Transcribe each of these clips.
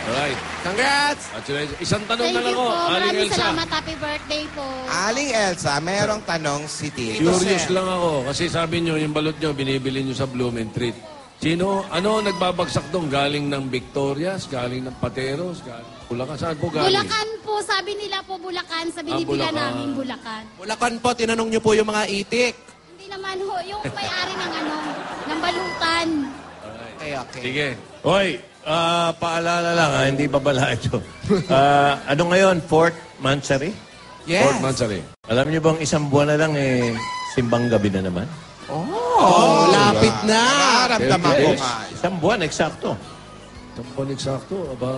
Alright. Congrats! Congratulations. Isang tanong Thank na lang you ko. po. Aling Maraming Elsa. salamat. Happy birthday po. Aling Elsa, merong tanong si Tito Curious Sen. lang ako. Kasi sabi nyo, yung balot nyo, binibili nyo sa Bloom and Treat. Ano nagbabagsak doon? Galing ng Victorias? Galing ng Pateros? Galing Bulacan? Saan po galing? Bulacan po. Sabi nila po Bulacan. Sa binibila Bulacan. namin Bulacan. Bulacan po, tinanong niyo po yung mga itik. Hindi naman ho. Yung may-ari ng ng balutan. Okay. Sige. Hoy, paalala lang, hindi babala ito. Ano ngayon? Fourth Mansari? Yes. Fort Mansari. Alam niyo bang isang buwan na lang, simbang gabi na naman? Oh, lapit na. Nararamdaman ko Yes. nga. Isang buwan, eksakto. Tampon eksakto. Aba.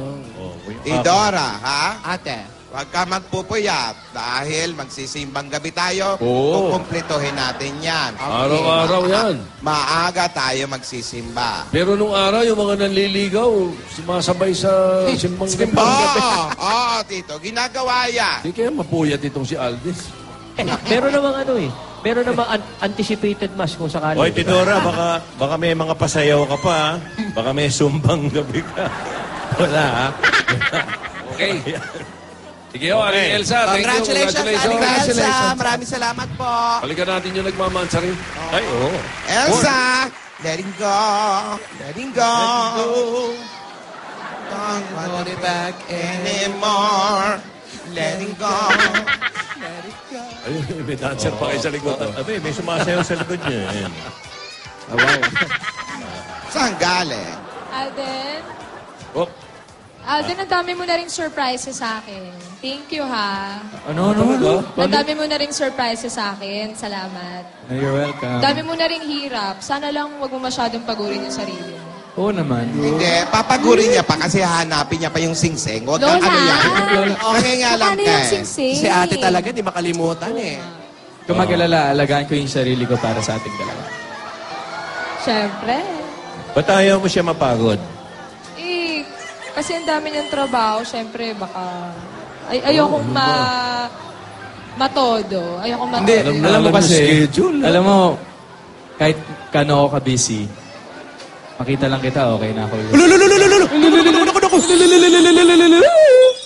Idora, ha? Ate. Huwag ka magpupuyat dahil magsisimbang gabi tayo. Oo. Kukumplituhin natin yan. Araw-araw yan. Maaga tayo magsisimba. Pero nung araw, yung mga nanliligaw, sumasabay sa simbang gabi. Oo, Tito. Ginagawa yan. Hindi kaya mapuyat itong si Aldis. Meron namang meron namang anticipated mass kung sakali. Hoy, Tidora, baka may mga pasayaw ka pa, ha? Baka may sumbang gabi ka. Wala, ha? Okay. Sige ho, Aling Elsa. Thank you. Congratulations, Aling Elsa. Maraming salamat po. Balikan natin yung nagmamansari. Ay, oo. Elsa, letting go. Letting go. Don't want Hold it back anymore. Letting go. Ayun, may dancer pa kayo sa likod. Abi, may sumasayaw sa likod niya. Ayan. Saan galing? Alden? Oh, Alden, ang dami mo na ring surprises sa akin. Thank you, ha? Ano? Ang dami mo na ring surprises sa akin. Salamat. You're welcome. Ang dami mo na ring hirap. Sana lang wag mo masyadong pagurin yung sarili mo. Oo naman. Hindi, papagurin niya pa kasi hanapin niya pa yung singsing. Huwag kang Lola! ano yan. Okay nga lang Paano ka yung eh. singsing? Si ate talaga, di makalimutan eh. Kung mag-alala, alagaan ko yung sarili ko para sa ating dalawa. Siyempre. Ba't ayaw mo siya mapagod? Kasi ang dami niyang trabaho. Siyempre, baka... ayokong matodo. Ayokong matodo. Hindi, alam mo yung kasi, schedule, alam mo, kahit kano ako ka-busy, makita lang kita, okay na ako.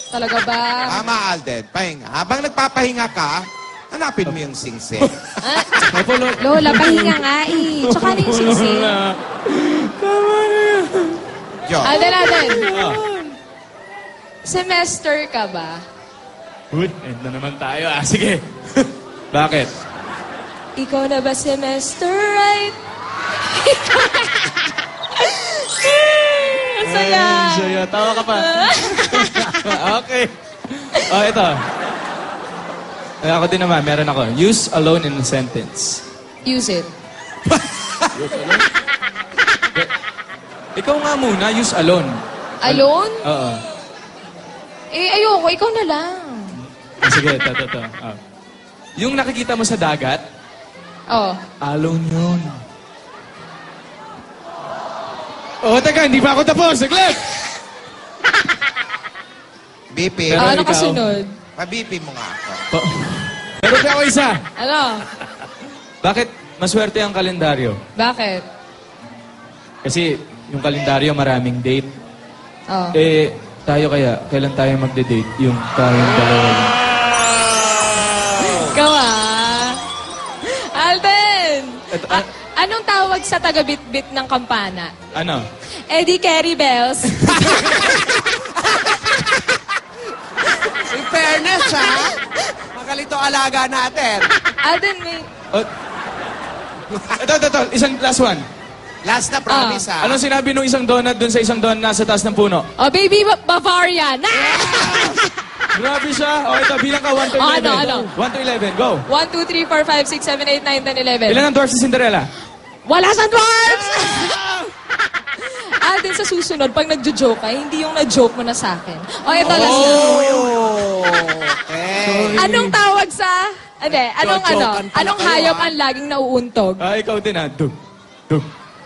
Talaga ba? Tama, Alden. Pahinga. Habang nagpapahinga ka, hanapin mo yung singsing. Lola, pahinga nga eh. Tsaka na yung singsing. Diyos. Alden. Semester ka ba? Uy, end na naman tayo. Sige. Bakit? Ikaw na ba semester right? Ang saya. Saya. Tawa ka pa. Okay. Oh, ito. Ako din naman, meron ako. Use alone in a sentence. Use it. Ikaw nga muna, use alone. Alone? Oo. Ayoko. Ikaw na lang. Sige, ito. Yung nakikita mo sa dagat, Oh. alone yun. Oh, teka, hindi pa ako tapos. Saglit! BP. Pero Ano ikaw? kasunod? Pa-BP mo nga ako. Meron pa ako isa. Ano? Bakit maswerte ang kalendaryo? Bakit? Kasi yung kalendaryo maraming date. Oh. Tayo kaya, kailan tayo magde-date? Yung tayong dalawa lang. Ikaw Alden! Anong tawag sa taga-bit-bit ng kampana? Ano? Eddie Carey Bells. In fairness, ha? Magalito alaga natin. Alden, may... Oh. Ito. Isang last one. Last na promise, ha? Anong sinabi nung isang donut dun sa isang donut nasa taas ng puno? Oh, baby Bavarian. Grabe siya. O, ito, bilang ka 1 to 11. Ano? 1 to 11, go. 1, 2, 3, 4, 5, 6, 7, 8, 9, 10, 11. Ilan ang dwarfs si Cinderella? Wala sa dwarfs! Alden, sa susunod, pag nagjo-joke ka, hindi yung na-joke mo na sa akin. O, ito last na. Okay. Anong tawag sa... Hindi, Jojokan pala anong kayo, hayop ah. ang laging nauuntog? Ikaw din, ha? Dug.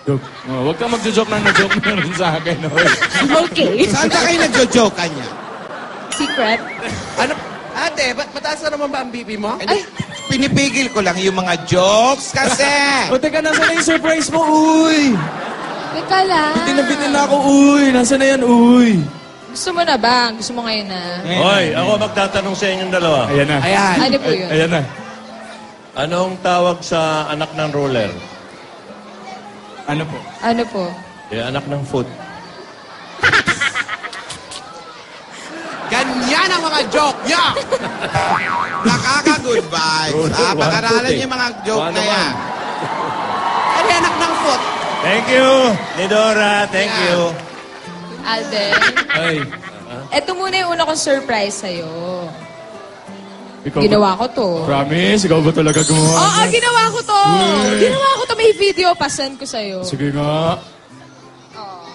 Huwag kang magjo-joke na na-joke na rin sa akin. Okay. Saan ka kayo nagjo-joke niya? Secret? Ano? Ate, mataas na naman ba ang BP mo? Ay, Pinipigil ko lang yung mga jokes kasi. O, teka, nasa na yung surprise mo? Uy! Teka lang. Tinabitin na ako, uy. Nasaan na yan, uy? Gusto mo na ba? Gusto mo ngayon na? Hoy, ako magtatanong sa inyong dalawa. Ayan na. Ayan. Ano po yun? Ayan na. Anong tawag sa anak ng roller? Ano po? Ano po? Anak ng foot. Ganyan ang mga joke niya. Nakaka-good vibes. Pag-aralan niyo yung mga joke na yan. Ano anak ng foot? Thank you, Nidora. Thank you. Alden, Ay. eto muna yung una kong surprise sa'yo. Ikaw Ginawa ko to. Promise? Ikaw ba talaga gumawa? Oo, ginawa ko to. Ginawa ko to. May video. Pasend ko sa'yo. Sige nga.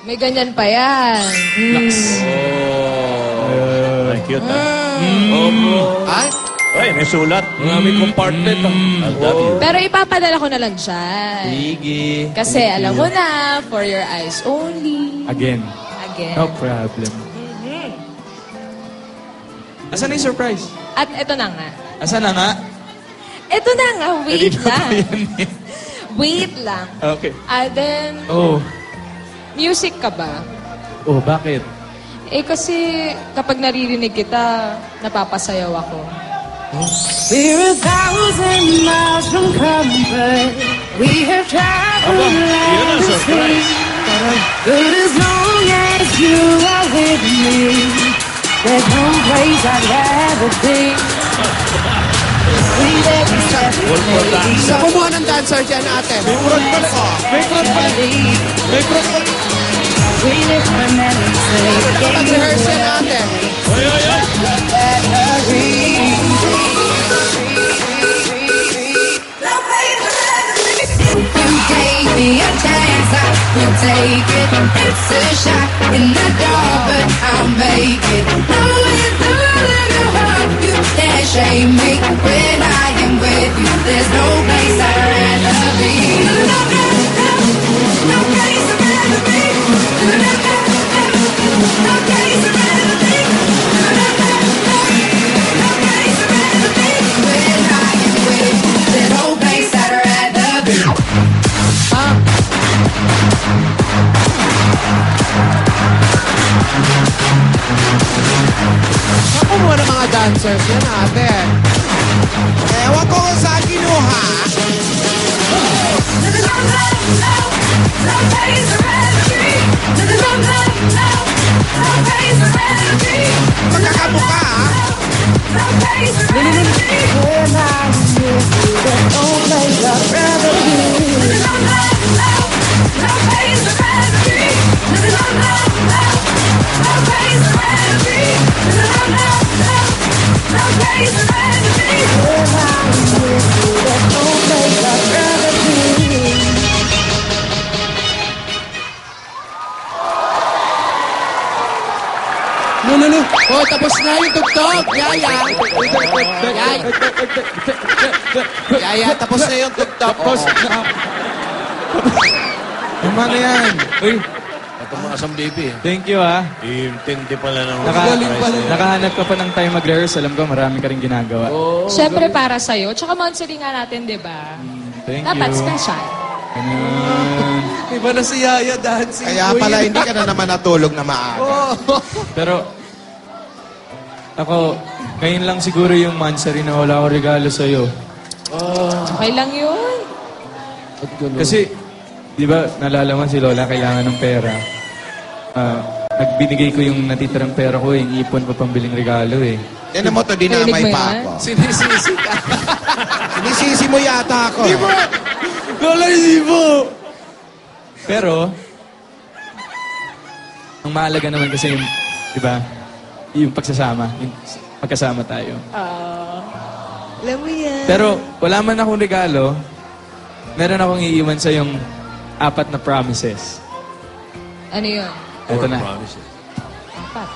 May ganyan pa yan. Oh. Ay, cute, ah. Ay, Ay, may sulat. Maraming compartment. I love you. Pero ipapadala ko na lang siya. Sige. Kasi alam mo na, for your eyes only. Again. Again. No problem. Asan na yung surprise? At eto na nga. Asan na nga? Eto na nga. Wait Kanina pa lang. yan eh. Wait lang. Okay. Alden, Oh. music ka ba? Oh, bakit? Eh kasi kapag naririnig kita, napapasayaw ako. We're 1,000 miles from comfort. We have traveled Yun ang land and surprise. sea. But as long as you are with me, there's no place I'd rather be. Sweet every step we take. sa kumuha ng dancer dyan, ate. We live for many Mag-rehearse yan, ate. You gave me a chance, I will take it. It's a shot in the dark, but I'll make it. Knowing the love you heart, you can't shame me. When I am with you, there's no place I'd rather be. No place I'd rather be. No place I'd rather be. No place I'd rather be. When I am with you, there's no place I'd rather be. Sa kumuha ng mga dancers yan, ate. Ewan ko kung saan kinuha. Magkakamukha, ha? No. Oh, tapos na yung tugtog. Yaya. Yaya, tapos na yung tugtog. Tapos na. Tama na yan. Uy, Tumakas ang baby. thank you ah. Intindi pala ng Nakahanap ka pa ng time mag-rehearse. Alam ko, marami ka rin ginagawa. Siyempre para sa'yo. Tsaka monthly nga natin, di ba? Thank Dapat you. special. Ganun. Iba na si Yaya dancing. Kaya pala hindi ka na naman natulog na maaga. Pero, ako, ngayon lang siguro yung mansari na wala akong regalo sa'yo. Okay lang yun. Kasi, di ba, nalala mo si Lola kailangan ng pera. Nagbinigay ko yung natitirang pera ko, yung ipon pa pambiling regalo eh. Yan mo to, dinamay Narinig mo pa yan? ako. Sinisisi ka. Sinisisi mo yata ako. Di ba? Lola, hindi po! Pero, ang mahalaga naman kasi yung, di ba, yung pagsasama, yung magkasama tayo. Alam mo yan. Pero, wala man akong regalo, meron akong iiwan sa yung 4 na promises. Ano yun? Ito na. Promises. Apat.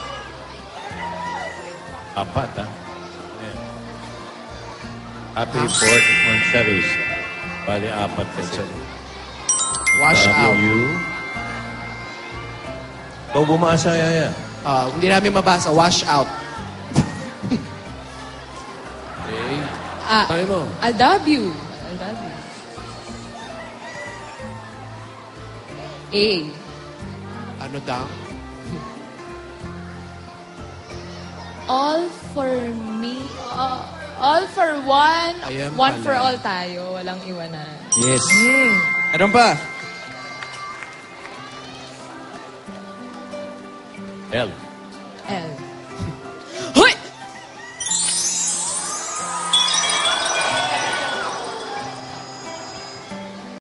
Apat, ha? Ayan. Happy 4th monthsaries. Bali, 4 kasi. Wash Love out. you. Ikaw bumasa, Yaya. Hindi namin mabasa. Wash out. Okay. Ah, Tayo mo. I love you. I love you. A. Ano daw? All for me. All for one. Ayan One pala. for all tayo. Walang iwanan. Yes. Meron pa. L. L.